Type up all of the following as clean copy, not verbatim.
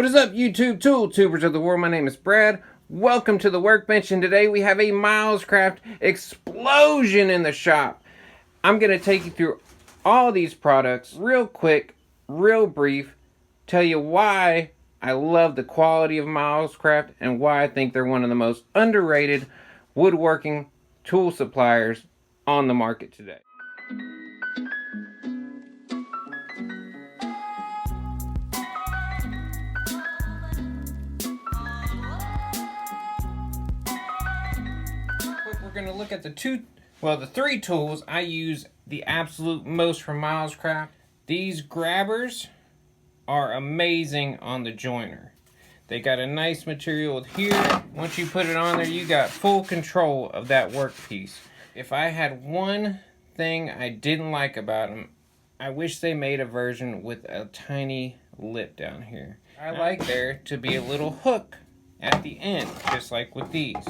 What is up, YouTube tool tubers of the world? My name is Brad. Welcome to the workbench, and today we have a Milescraft explosion in the shop. I'm going to take you through all these products real quick, real brief, tell you why I love the quality of Milescraft and why I think they're one of the most underrated woodworking tool suppliers on the market today. We're going to look at the three tools I use the absolute most from Milescraft. These grabbers are amazing on the joiner. They got a nice material here. Once you put it on there, you got full control of that workpiece. If I had one thing I didn't like about them, I wish they made a version with a tiny lip down here. I like there to be a little hook at the end, just like with these.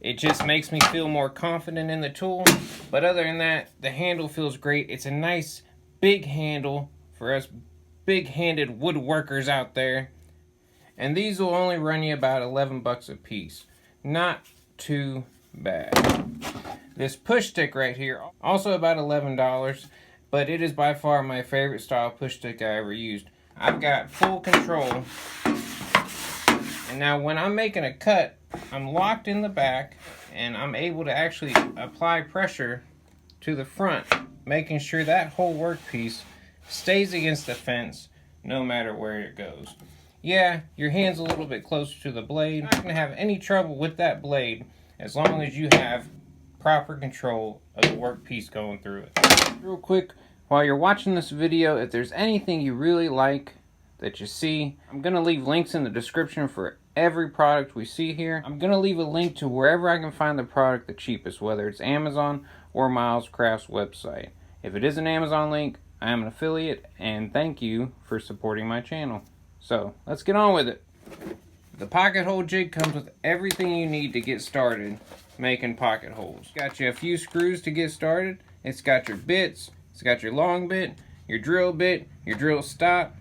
It just makes me feel more confident in the tool. But other than that, the handle feels great. It's a nice big handle for us big-handed woodworkers out there. And these will only run you about 11 bucks a piece. Not too bad. This push stick right here, also about $11, but it is by far my favorite style push stick I ever used. I've got full control. And now when I'm making a cut, I'm locked in the back and I'm able to actually apply pressure to the front, making sure that whole workpiece stays against the fence no matter where it goes. Yeah, your hand's a little bit closer to the blade. You're not going to have any trouble with that blade as long as you have proper control of the workpiece going through it. Real quick, while you're watching this video, if there's anything you really like that you see, I'm going to leave links in the description for every product we see here. I'm going to leave a link to wherever I can find the product the cheapest, whether it's Amazon or Milescraft's website. If it is an Amazon link, I am an affiliate, and thank you for supporting my channel. So, let's get on with it. The pocket hole jig comes with everything you need to get started making pocket holes. Got you a few screws to get started. It's got your bits, it's got your long bit, your drill stop,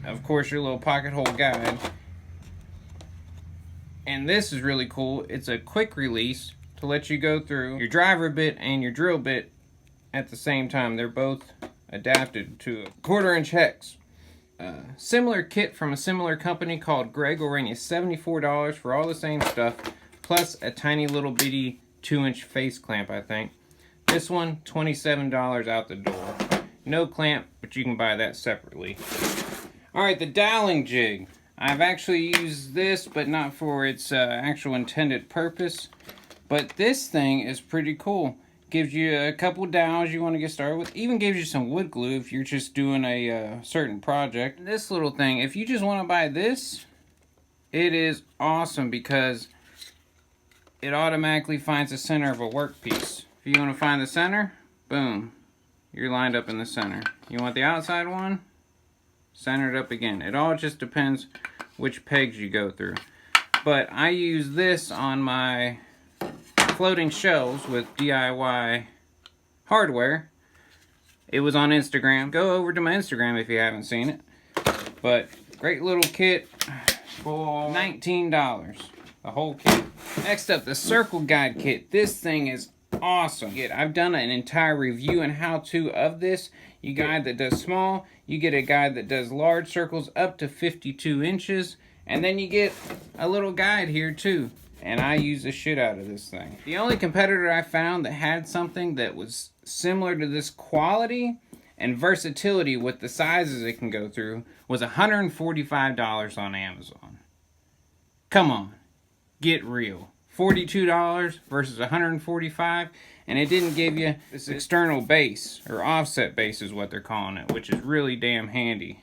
of course your little pocket hole guide. And this is really cool. It's a quick release to let you go through your driver bit and your drill bit at the same time. They're both adapted to a 1/4-inch hex. Similar kit from a similar company called Greg will run you $74 for all the same stuff, plus a tiny little bitty 2-inch face clamp, I think. This one, $27 out the door. No clamp, but you can buy that separately. Alright, the Doweling Jig. I've actually used this, but not for its actual intended purpose. But this thing is pretty cool. Gives you a couple dowels you want to get started with. Even gives you some wood glue if you're just doing a certain project. This little thing, if you just want to buy this, it is awesome because it automatically finds the center of a workpiece. If you want to find the center, boom, you're lined up in the center. You want the outside one? Center it up again. It all just depends which pegs you go through. But I use this on my floating shelves with DIY hardware. It was on Instagram. Go over to my Instagram if you haven't seen it. But great little kit for $19. The whole kit. Next up, the circle guide kit. This thing is awesome. I've done an entire review and how-to of this. You get a guide that does small, you get a guide that does large circles up to 52 inches, and then you get a little guide here too. And I use the shit out of this thing. The only competitor I found that had something that was similar to this quality and versatility with the sizes it can go through was $145 on Amazon. Come on, get real. $42 versus $145, and it didn't give you this external base, or offset base is what they're calling it, which is really damn handy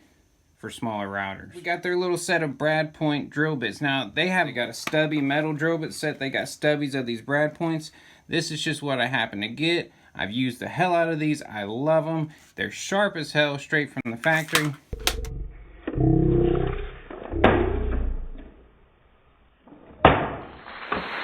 for smaller routers. We got their little set of Brad Point drill bits. Now, they got a stubby metal drill bit set. They got stubbies of these Brad Points. This is just what I happen to get. I've used the hell out of these. I love them. They're sharp as hell, straight from the factory.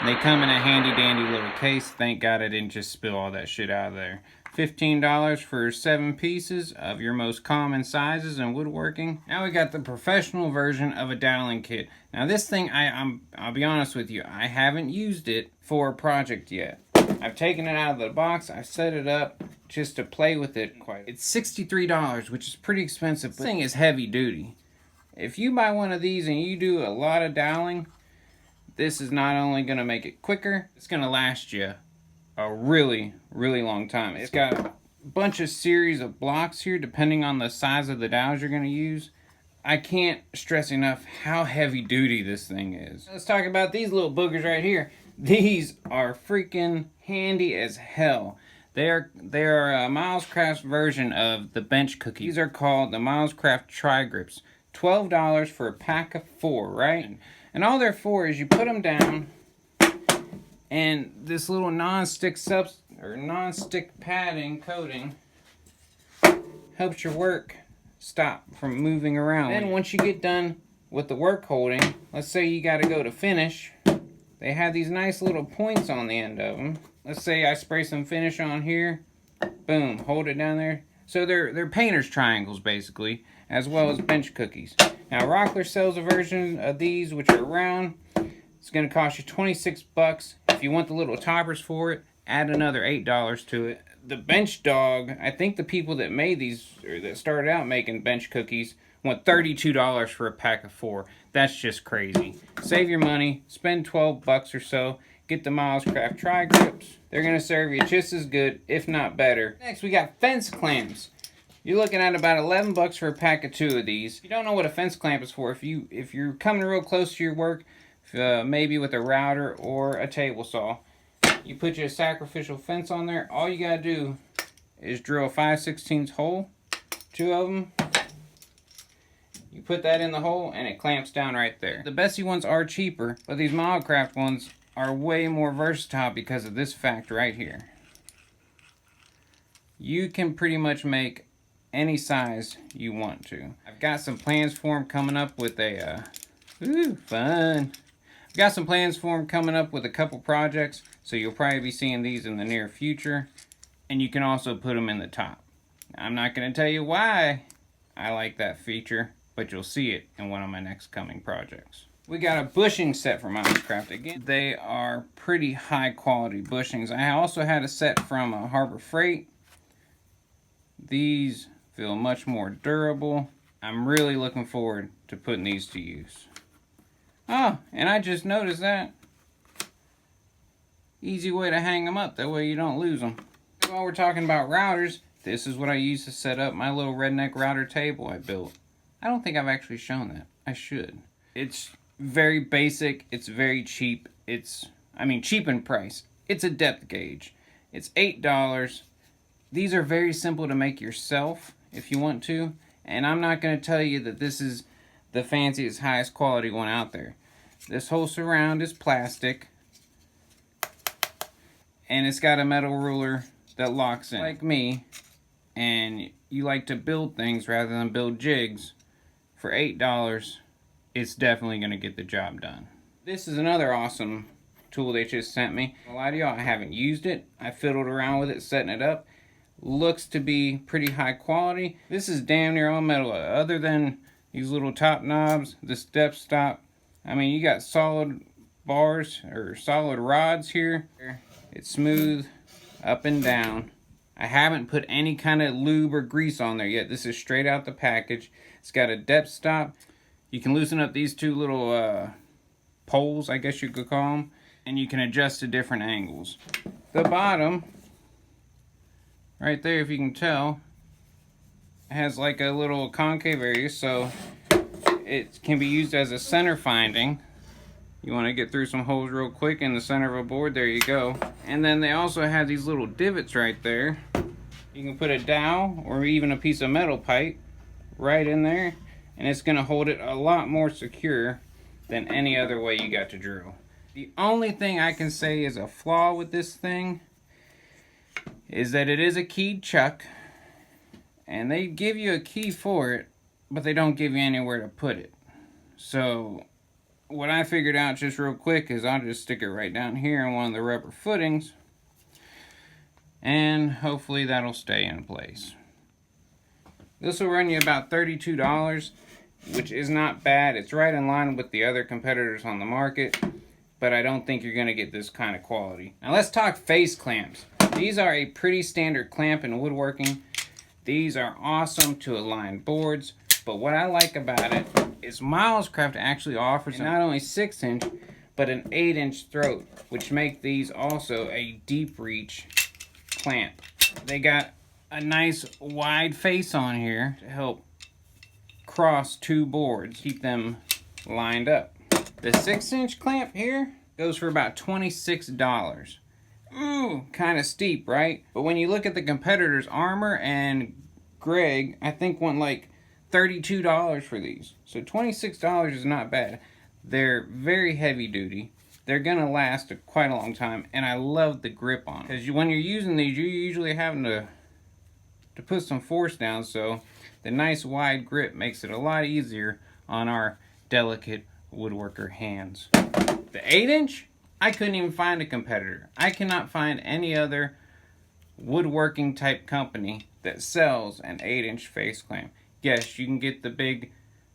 They come in a handy dandy little case. Thank God I didn't just spill all that shit out of there. $15 for 7 pieces of your most common sizes in woodworking. Now we got the professional version of a doweling kit. Now this thing, I'll be honest with you, I haven't used it for a project yet. I've taken it out of the box, I've set it up just to play with it. It's $63, which is pretty expensive. This thing is heavy duty. If you buy one of these and you do a lot of doweling, this is not only going to make it quicker, it's going to last you a really long time. It's got a bunch of series of blocks here depending on the size of the dowels you're going to use. I can't stress enough how heavy duty this thing is. Let's talk about these little boogers right here. These are freaking handy as hell. They are a Milescraft version of the bench cookie. These are called the Milescraft Tri-Grips. $12 for a pack of 4, right? And all they're for is you put them down, and this little non-stick padding coating helps your work stop from moving around. Then once you get done with the work holding, let's say you got to go to finish, they have these nice little points on the end of them. Let's say I spray some finish on here, boom, hold it down there. So they're painter's triangles basically, as well as bench cookies. Now Rockler sells a version of these which are round. It's going to cost you 26 bucks. If you want the little toppers for it, add another $8 to it. The bench dog, I think the people that made these, or that started out making bench cookies, want $32 for a pack of 4. That's just crazy. Save your money, spend 12 bucks or so, get the Milescraft Tri-Grips. They're going to serve you just as good, if not better. Next, we got fence clamps. You're looking at about 11 bucks for a pack of 2 of these. If you don't know what a fence clamp is for, if you're coming real close to your work, maybe with a router or a table saw, you put your sacrificial fence on there. All you gotta do is drill a 5/16 hole, 2 of them. You put that in the hole and it clamps down right there. The Betsy ones are cheaper, but these Milescraft ones are way more versatile because of this fact right here. You can pretty much make any size you want to. I've got some plans for them coming up with a fun. I've got some plans for them coming up with a couple projects, so you'll probably be seeing these in the near future. And you can also put them in the top. I'm not going to tell you why I like that feature, but you'll see it in one of my next coming projects. We got a bushing set from Milescraft. Again, they are pretty high quality bushings. I also had a set from Harbor Freight. These feel much more durable. I'm really looking forward to putting these to use. Oh, and I just noticed that. Easy way to hang them up, that way you don't lose them. While we're talking about routers, this is what I use to set up my little redneck router table I built. I don't think I've actually shown that. I should. It's very basic, it's very cheap. Cheap in price. It's a depth gauge. It's $8. These are very simple to make yourself if you want to, and I'm not going to tell you that this is the fanciest, highest quality one out there. This whole surround is plastic, and it's got a metal ruler that locks in. Like me, and you like to build things rather than build jigs, for $8, it's definitely going to get the job done. This is another awesome tool they just sent me. A lot of y'all, I haven't used it. I fiddled around with it, setting it up. Looks to be pretty high quality. This is damn near all metal. Other than these little top knobs, this depth stop, you got solid bars or solid rods here. It's smooth up and down. I haven't put any kind of lube or grease on there yet. This is straight out the package. It's got a depth stop. You can loosen up these 2 little poles, I guess you could call them, and you can adjust to different angles. The bottom, right there, if you can tell, has like a little concave area, so it can be used as a center finding. You want to get through some holes real quick in the center of a board, there you go. And then they also have these little divots right there. You can put a dowel or even a piece of metal pipe right in there, and it's going to hold it a lot more secure than any other way you got to drill. The only thing I can say is a flaw with this thing is that it is a keyed chuck, and they give you a key for it, but they don't give you anywhere to put it. So what I figured out just real quick is I'll just stick it right down here on one of the rubber footings, and hopefully that'll stay in place. This will run you about $32, which is not bad. It's right in line with the other competitors on the market, but I don't think you're going to get this kind of quality. Now let's talk face clamps. These are a pretty standard clamp in woodworking. These are awesome to align boards, but what I like about it is Milescraft actually offers not only 6-inch, but an 8-inch throat, which make these also a deep reach clamp. They got a nice wide face on here to help cross two boards, keep them lined up. The 6-inch clamp here goes for about $26. Ooh, kind of steep, right? But when you look at the competitors, Armor and Greg, I think went like $32 for these. So $26 is not bad. They're very heavy duty. They're gonna last quite a long time, and I love the grip on them. Because when you're using these, you're usually having to put some force down, so the nice wide grip makes it a lot easier on our delicate woodworker hands. The 8-inch, I couldn't even find a competitor. I cannot find any other woodworking type company that sells an 8-inch face clamp. Yes, you can get the big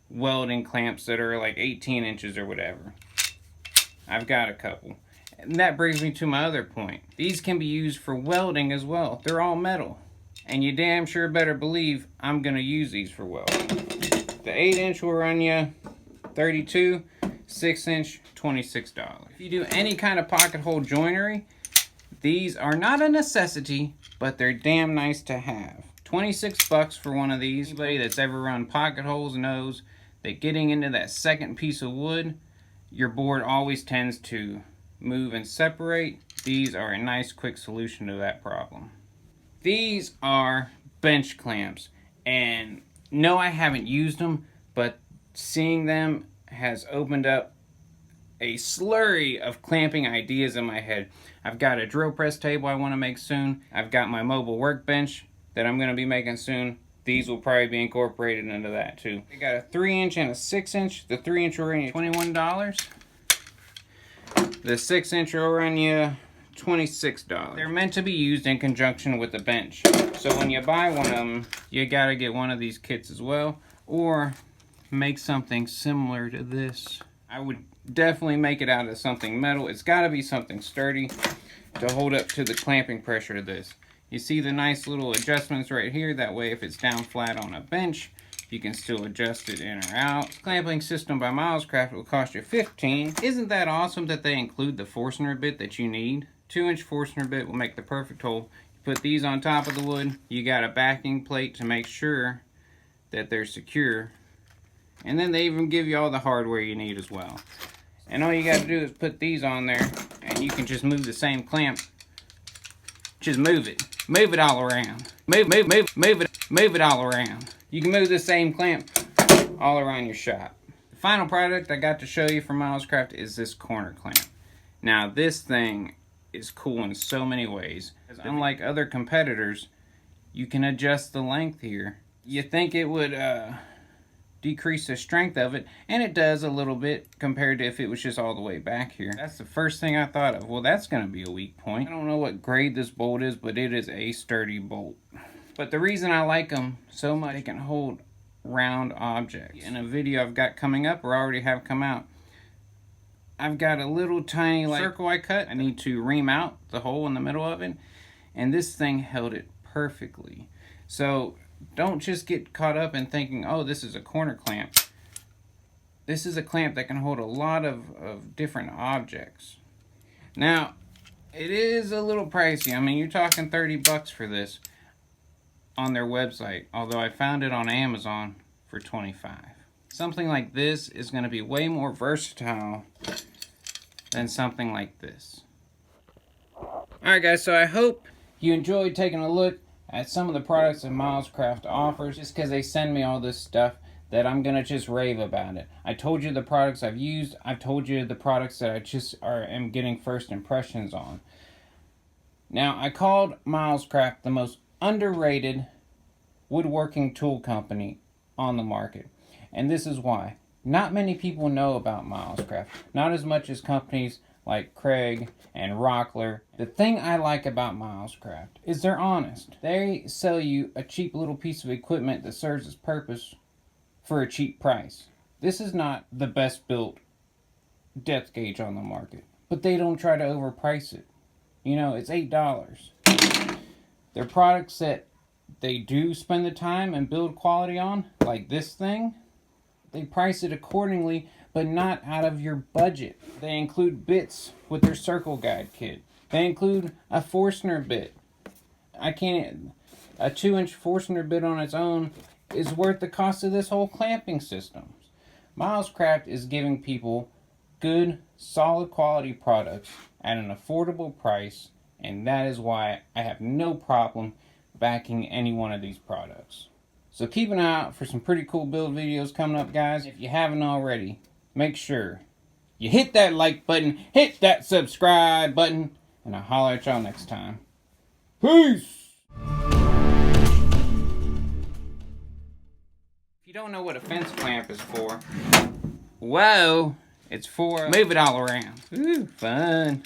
welding clamps that are like 18 inches or whatever. I've got a couple. And that brings me to my other point. These can be used for welding as well. They're all metal. And you damn sure better believe I'm gonna use these for welding. The 8-inch will run you $32, 6-inch, $26. If you do any kind of pocket hole joinery, these are not a necessity, but they're damn nice to have. 26 bucks for one of these. Anybody that's ever run pocket holes knows that getting into that second piece of wood, your board always tends to move and separate. These are a nice quick solution to that problem. These are bench clamps, and no, I haven't used them, but seeing them has opened up a slurry of clamping ideas in my head. I've got a drill press table I want to make soon. I've got my mobile workbench that I'm going to be making soon. These will probably be incorporated into that too. I got a 3-inch and a 6-inch. The 3-inch will run you $21. The 6-inch will run you $26. They're meant to be used in conjunction with the bench. So when you buy one of them, you gotta get one of these kits as well, or make something similar to this. I would definitely make it out of something metal. It's gotta be something sturdy to hold up to the clamping pressure of this. You see the nice little adjustments right here. That way if it's down flat on a bench, you can still adjust it in or out. This clamping system by Milescraft will cost you $15. Isn't that awesome that they include the Forstner bit that you need? 2-inch Forstner bit will make the perfect hole. You put these on top of the wood. You got a backing plate to make sure that they're secure. And then they even give you all the hardware you need as well. And all you got to do is put these on there, and you can just move the same clamp. Just move it. Move it all around. Move it all around. You can move the same clamp all around your shop. The final product I got to show you from Milescraft is this corner clamp. Now this thing is cool in so many ways. Unlike other competitors, you can adjust the length here. You think it would decrease the strength of it, and it does a little bit compared to if it was just all the way back here. That's the first thing I thought of. Well, that's going to be a weak point. I don't know what grade this bolt is, but it is a sturdy bolt. But the reason I like them so much, they can hold round objects. In a video I've got coming up, or already have come out, I've got a little tiny circle I cut. I need to ream out the hole in the middle of it, and this thing held it perfectly. So don't just get caught up in thinking, oh, this is a corner clamp. This is a clamp that can hold a lot of different objects. Now, it is a little pricey. I mean, you're talking 30 bucks for this on their website, although I found it on Amazon for 25. Something like this is going to be way more versatile than something like this. Alright guys, so I hope you enjoyed taking a look at some of the products that Milescraft offers, just because they send me all this stuff that I'm gonna just rave about it. I told you the products I've used. I've told you the products that I just am getting first impressions on. Now, I called Milescraft the most underrated woodworking tool company on the market, and this is why. Not many people know about Milescraft, not as much as companies like Craig and Rockler. The thing I like about Milescraft is they're honest. They sell you a cheap little piece of equipment that serves its purpose for a cheap price. This is not the best built depth gauge on the market, but they don't try to overprice it. You know, it's $8. Their products that they do spend the time and build quality on, like this thing, they price it accordingly, but not out of your budget. They include bits with their circle guide kit. They include a Forstner bit. A 2-inch Forstner bit on its own is worth the cost of this whole clamping system. Milescraft is giving people good, solid quality products at an affordable price, and that is why I have no problem backing any one of these products. So keep an eye out for some pretty cool build videos coming up, guys. If you haven't already, make sure you hit that like button, hit that subscribe button, and I'll holler at y'all next time. Peace! If you don't know what a fence clamp is for, whoa, it's for move it all around. Ooh, fun.